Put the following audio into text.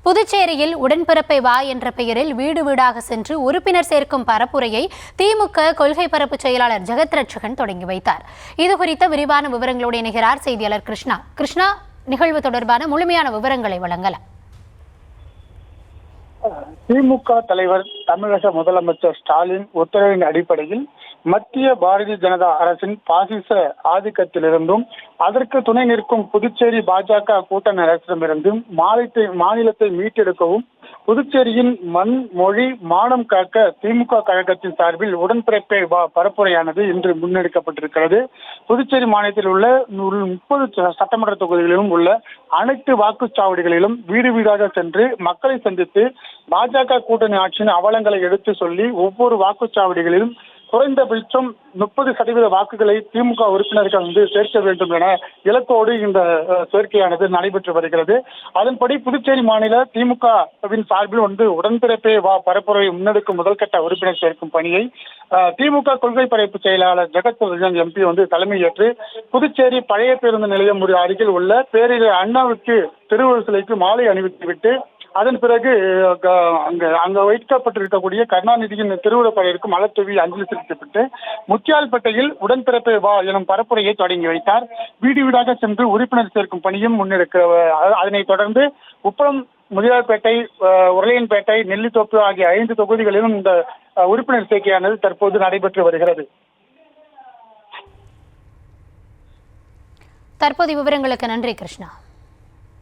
புதுச்சேரியில் உடன்பிறப்பை வா என்ற பெயரில் வீடு வீடாக சென்று உறுப்பினர் சேர்க்கும் பரப்புரையை திமுக கொள்கை பரப்பு செயலாளர் ஜெகத் ரட்சகன் தொடங்கி வைத்தார். இதுகுறித்த விரிவான விவரங்களோடு இணைகிறார் செய்தியாளர் கிருஷ்ணா. கிருஷ்ணா, நிகழ்வு தொடர்பான முழுமையான விவரங்களை வழங்கலாம். திமுக தலைவர் தமிழக முதலமைச்சர் ஸ்டாலின் உத்தரவின் அடிப்படையில் மத்திய பாரதிய ஜனதா அரசின் பாசிச ஆதிக்கத்திலிருந்தும் அதற்கு துணை நிற்கும் புதுச்சேரி பாஜக கூட்டணி அரசிடமிருந்தும் மாநிலத்தை மீட்டெடுக்கவும் புதுச்சேரியின் மண், மொழி, மானம் காக்க திமுக கழகத்தின் சார்பில் உடன்பிறப்பை பரப்புரையானது இன்று முன்னெடுக்கப்பட்டிருக்கிறது. புதுச்சேரி மாநிலத்தில் உள்ள 30 சட்டமன்ற தொகுதிகளிலும் உள்ள அனைத்து வாக்குச்சாவடிகளிலும் வீடு வீடாக சென்று மக்களை சந்தித்து பாஜக கூட்டணி ஆட்சியின் அவலங்களை எடுத்து சொல்லி ஒவ்வொரு வாக்குச்சாவடிகளிலும் குறைந்தபட்சம் 30% வாக்குகளை திமுக உறுப்பினர்கள் சேர்க்க வேண்டும் என இலக்கோடு இந்த சேர்க்கையானது நடைபெற்று வருகிறது. அதன்படி புதுச்சேரி மாநில திமுகவின் சார்பில் உடன்பிறப்பே பரப்புரை முன்னெடுக்கும் முதல்கட்ட உறுப்பினர் சேர்க்கும் பணியை திமுக கொள்கை பரப்பு செயலாளர் ஜெகத் ரட்சகன் எம்பி தலைமையேற்று புதுச்சேரி பழைய பேருந்து நிலையம் அருகில் உள்ள பேரறிஞர் அண்ணாவுக்கு திருவுருவ சிலைக்கு மாலை அணிவித்துவிட்டு அதன் பிறகு அங்க வைக்கப்பட்டிருக்கக்கூடிய கருணாநிதியின் திருவுருவப்படையிற்கு மலர் தூவி அஞ்சலி செலுத்தப்பட்டு முத்தியால்பேட்டையில் உடன்பிறப்பை வா எனும் பரப்புரையை தொடங்கி வைத்தார். வீடு வீடாக சென்று உறுப்பினர் சேர்க்கும் பணியும் முன்னெடுக்க அதனைத் தொடர்ந்து உப்பளம், முதியார்பேட்டை, உருளையன்பேட்டை, நெல்லித்தோப்பு ஆகிய 5 தொகுதிகளிலும் இந்த உறுப்பினர் சேர்க்கையானது தற்போது நடைபெற்று வருகிறது. தற்போது விவரங்களுக்கு நன்றி கிருஷ்ணா.